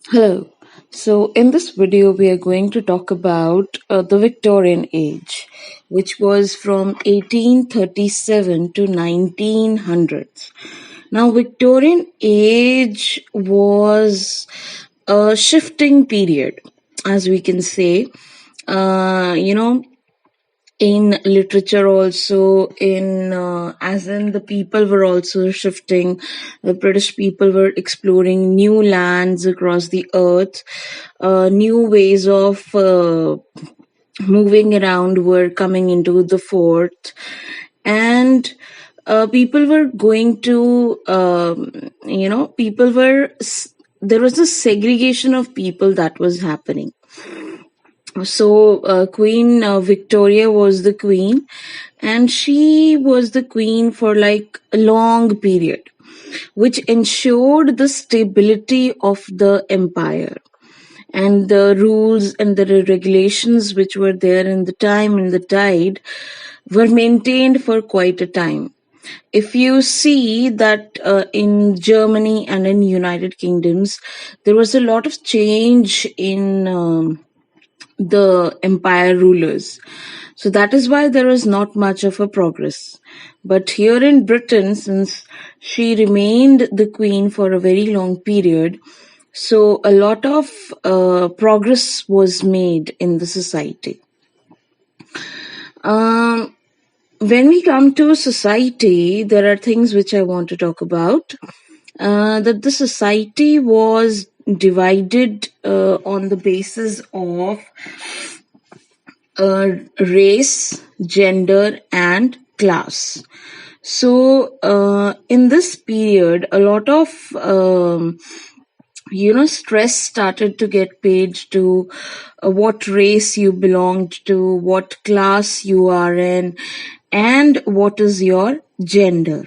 Hello. So, in this video, we are going to talk about the Victorian Age, which was from 1837 to 1900s. Now, Victorian Age was a shifting period, as we can say. You know, in literature also, in as in the people were also shifting. The British people were exploring new lands across the earth. New ways of moving around were coming into the fort, and people were going to people were there was a segregation of people that was happening. So Queen Victoria was the queen, and she was the queen for like a long period, which ensured the stability of the empire, and the rules and the regulations which were there in the time and the tide were maintained for quite a time. If you see that in Germany and in United Kingdoms, there was a lot of change in the empire rulers. So that is why there was not much of a progress. But here in Britain, since she remained the queen for a very long period, so a lot of progress was made in the society. When we come to society, there are things which I want to talk about. That the society was divided on the basis of race, gender, and class. So, in this period, a lot of stress started to get paid to what race you belonged to, what class you are in, and what is your gender.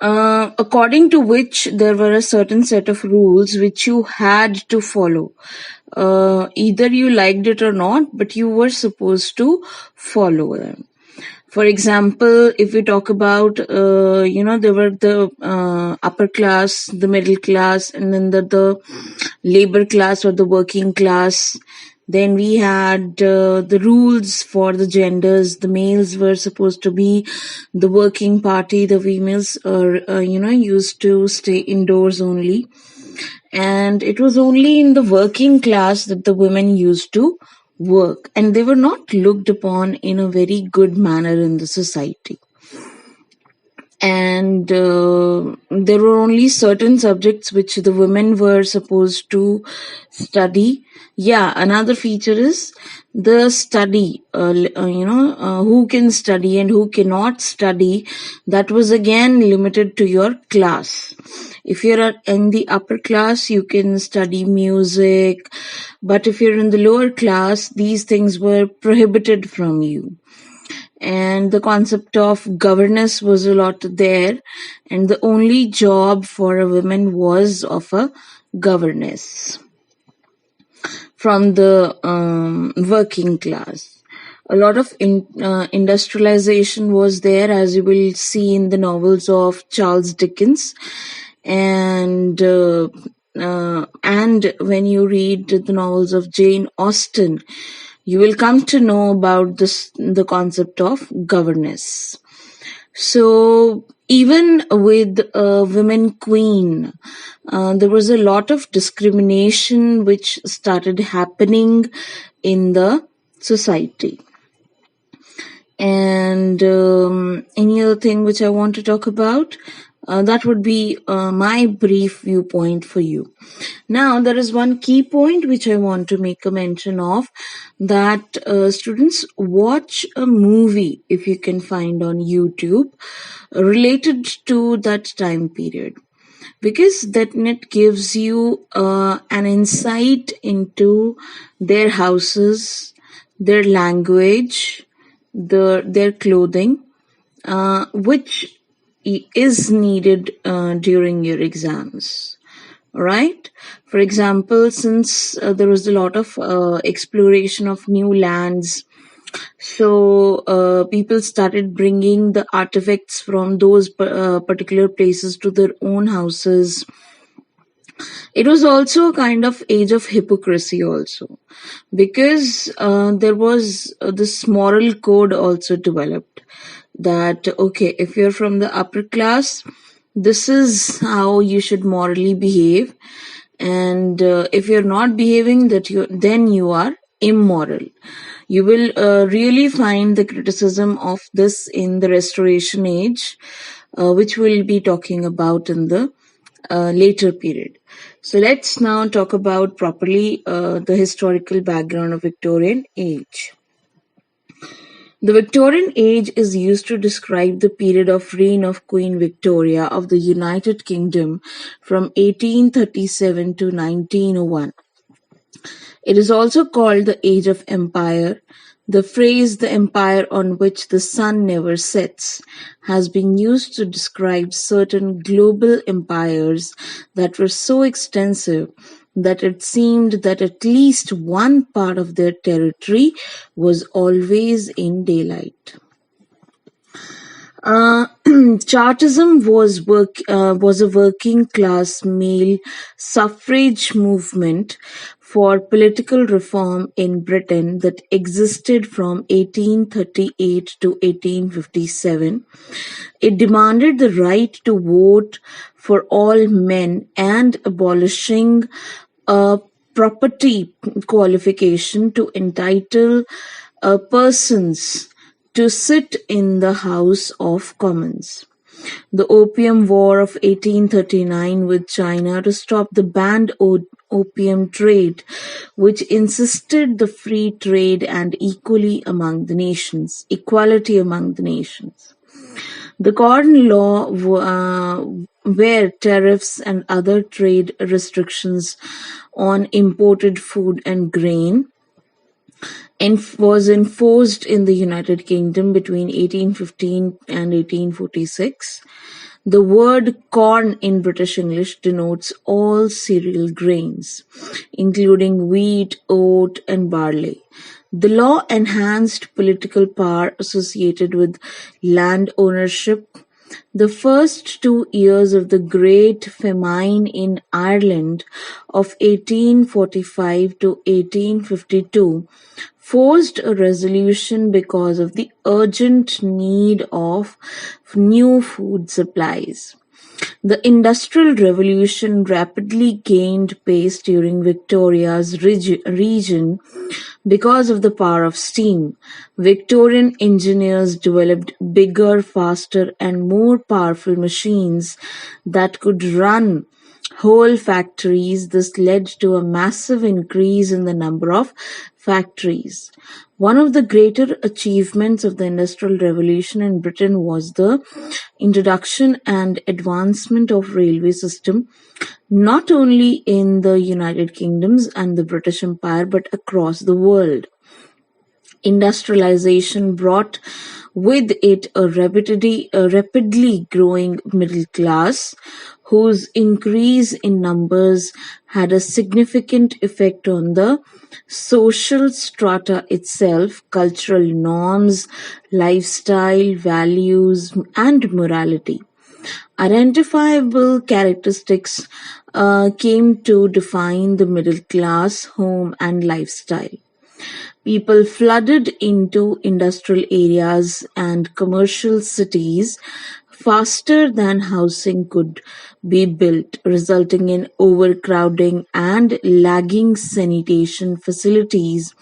According to which there were a certain set of rules which you had to follow. Either you liked it or not, but you were supposed to follow them. For example, if we talk about, there were the upper class, the middle class, and then the labor class or the working class. Then we had the rules for the genders. The males were supposed to be the working party. The females are, used to stay indoors only. And it was only in the working class that the women used to work, and they were not looked upon in a very good manner in the society. And there were only certain subjects which the women were supposed to study. Yeah, another feature is the study, who can study and who cannot study. That was again limited to your class. If you're in the upper class, you can study music, but if you're in the lower class, these things were prohibited from you. And the concept of governess was a lot there, and the only job for a woman was of a governess from the working class. A lot of industrialization was there, as you will see in the novels of Charles Dickens, and when you read the novels of Jane Austen, you will come to know about the concept of governess. So even with a women queen, there was a lot of discrimination which started happening in the society. And any other thing which I want to talk about? That would be my brief viewpoint for you. Now, there is one key point which I want to make a mention of, that students watch a movie, if you can find on YouTube, related to that time period, because that net gives you an insight into their houses, their language, their clothing, which is needed during your exams. Right? For example, since there was a lot of exploration of new lands, so people started bringing the artifacts from those particular places to their own houses. It was also a kind of age of hypocrisy also, because there was this moral code also developed, that okay, if you're from the upper class, this is how you should morally behave, and if you're not behaving that, then you are immoral. You will really find the criticism of this in the Restoration Age, which we'll be talking about in the later period. So let's now talk about properly the historical background of Victorian Age. The Victorian Age is used to describe the period of reign of Queen Victoria of the United Kingdom from 1837 to 1901. It is also called the Age of Empire. The phrase "the empire on which the sun never sets" has been used to describe certain global empires that were so extensive that it seemed that at least one part of their territory was always in daylight. Chartism was a working class male suffrage movement for political reform in Britain that existed from 1838 to 1857. It demanded the right to vote for all men and abolishing a property qualification to entitle persons to sit in the House of Commons. The Opium War of 1839 with China to stop the banned opium trade, which insisted the free trade and equality among the nations. The Corn Law, where tariffs and other trade restrictions on imported food and grain was enforced in the United Kingdom between 1815 and 1846. The word corn in British English denotes all cereal grains, including wheat, oat, and barley. The law enhanced political power associated with land ownership. The first 2 years of the Great Famine in Ireland of 1845 to 1852 forced a resolution because of the urgent need of new food supplies. The Industrial Revolution rapidly gained pace during Victoria's region because of the power of steam. Victorian engineers developed bigger, faster, and more powerful machines that could run whole factories. This led to a massive increase in the number of factories. One of the greater achievements of the Industrial Revolution in Britain was the introduction and advancement of railway system, not only in the United Kingdoms and the British Empire, but across the world. Industrialization brought with it a rapidly growing middle class, whose increase in numbers had a significant effect on the social strata itself, cultural norms, lifestyle, values, and morality. Identifiable characteristics came to define the middle class, home, and lifestyle. People flooded into industrial areas and commercial cities faster than housing could be built, resulting in overcrowding and lagging sanitation facilities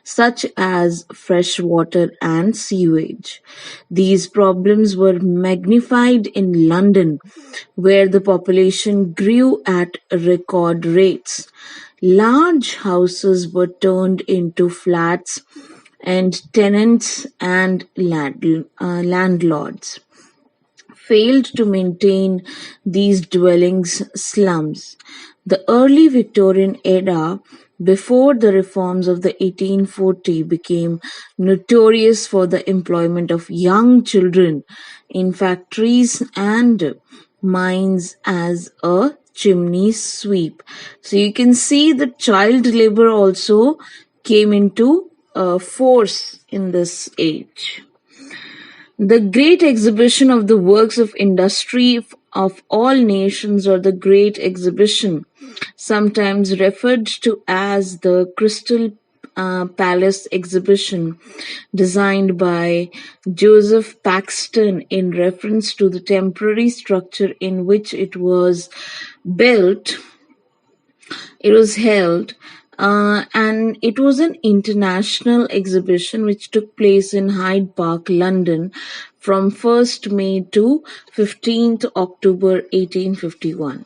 such as fresh water and sewage. These problems were magnified in London, where the population grew at record rates. Large houses were turned into flats, and tenants and landlords failed to maintain these dwellings slums. The early Victorian era, before the reforms of the 1840, became notorious for the employment of young children in factories and mines as a chimney sweep. So you can see that child labor also came into force in this age. The Great Exhibition of the Works of Industry of all nations, or the Great Exhibition, sometimes referred to as the Crystal Palace exhibition, designed by Joseph Paxton in reference to the temporary structure in which it was built. It was held, and it was an international exhibition which took place in Hyde Park, London, from 1st May to 15th October 1851.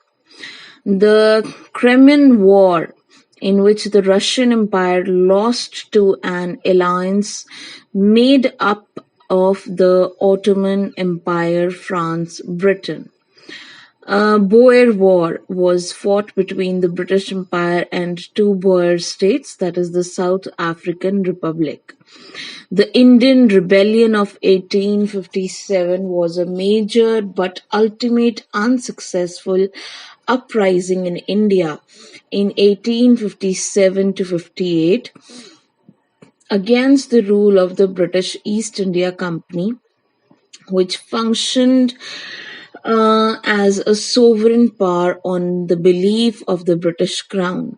The Crimean War, in which the Russian Empire lost to an alliance made up of the Ottoman Empire, France, Britain. Boer War was fought between the British Empire and two Boer states, that is the South African Republic. The Indian Rebellion of 1857 was a major but ultimate unsuccessful uprising in India in 1857 to 58 against the rule of the British East India Company, which functioned as a sovereign power on the belief of the British Crown.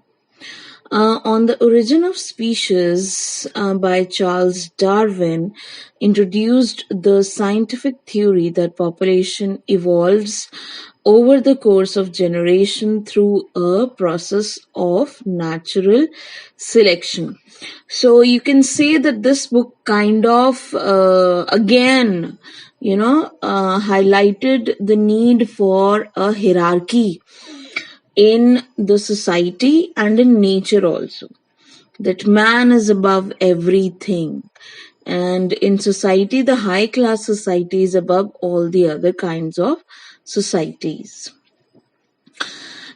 On the Origin of Species by Charles Darwin introduced the scientific theory that population evolves over the course of generation through a process of natural selection. So you can say that this book kind of again highlighted the need for a hierarchy in the society and in nature also, that man is above everything, and in society the high class society is above all the other kinds of societies.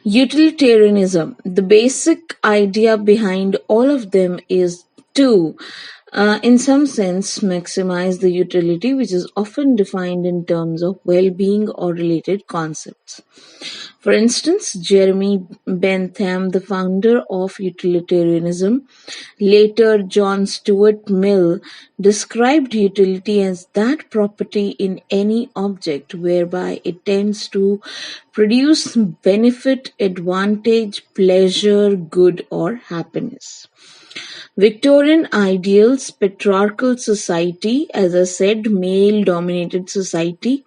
Utilitarianism, the basic idea behind all of them is to in some sense maximize the utility, which is often defined in terms of well-being or related concepts. For instance, Jeremy Bentham, the founder of utilitarianism, later John Stuart Mill, described utility as that property in any object whereby it tends to produce benefit, advantage, pleasure, good, or happiness. Victorian ideals, patriarchal society, as I said, male-dominated society,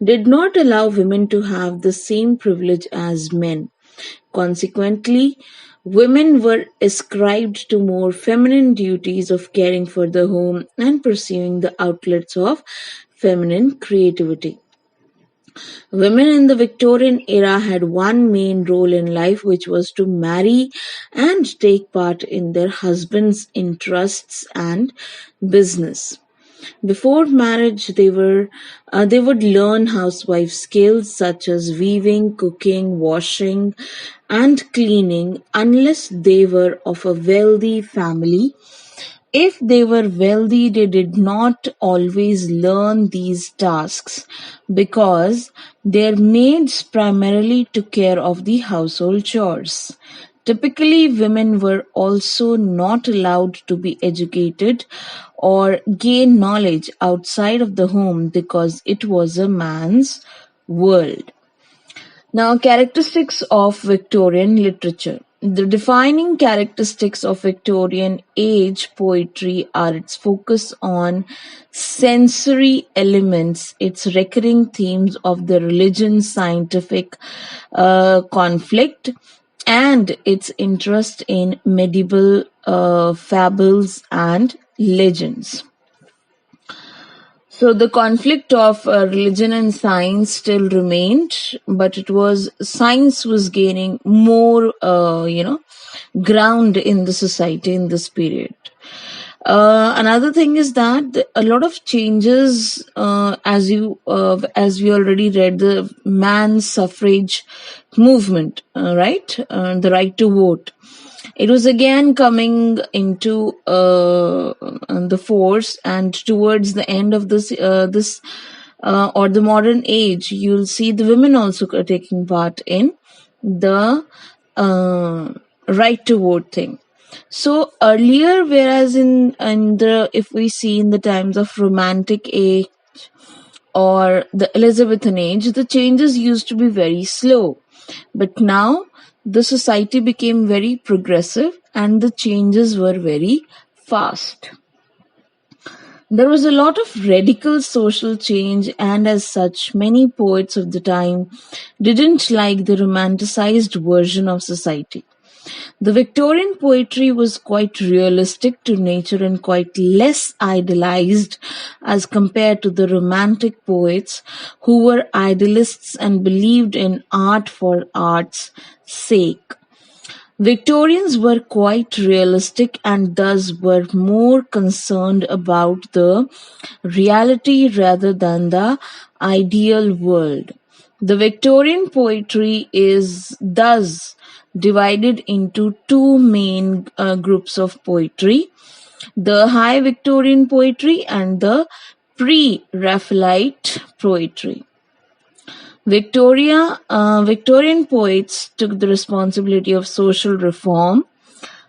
did not allow women to have the same privilege as men. Consequently, women were ascribed to more feminine duties of caring for the home and pursuing the outlets of feminine creativity. Women in the Victorian era had one main role in life, which was to marry and take part in their husbands' interests and business. Before marriage, they would learn housewife skills such as weaving, cooking, washing, and cleaning, unless they were of a wealthy family. If they were wealthy, they did not always learn these tasks because their maids primarily took care of the household chores. Typically, women were also not allowed to be educated or gain knowledge outside of the home because it was a man's world. Now, characteristics of Victorian literature. The defining characteristics of Victorian age poetry are its focus on sensory elements, its recurring themes of the religion-scientific conflict, and its interest in medieval fables and legends. So the conflict of religion and science still remained, but science was gaining more, ground in the society in this period. Another thing is that a lot of changes, as we already read, the man's suffrage movement, right? The right to vote. It was again coming into the force, and towards the end of this or the modern age, you'll see the women also taking part in the right to vote thing. So earlier, whereas if we see in the times of Romantic age or the Elizabethan age, the changes used to be very slow. But now the society became very progressive and the changes were very fast. There was a lot of radical social change, and as such, many poets of the time didn't like the romanticized version of society. The Victorian poetry was quite realistic to nature and quite less idealized as compared to the Romantic poets who were idealists and believed in art for art's sake. Victorians were quite realistic and thus were more concerned about the reality rather than the ideal world. The Victorian poetry is thus divided into two main groups of poetry: the High Victorian poetry and the pre-Raphaelite poetry. Victorian poets took the responsibility of social reform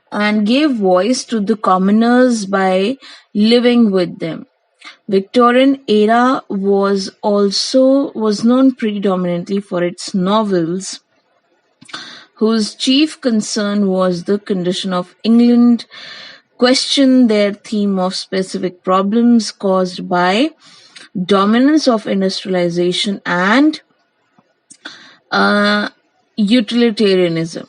and gave voice to the commoners by living with them. Victorian era was known predominantly for its novels, whose chief concern was the condition of England, questioned their theme of specific problems caused by dominance of industrialization and utilitarianism.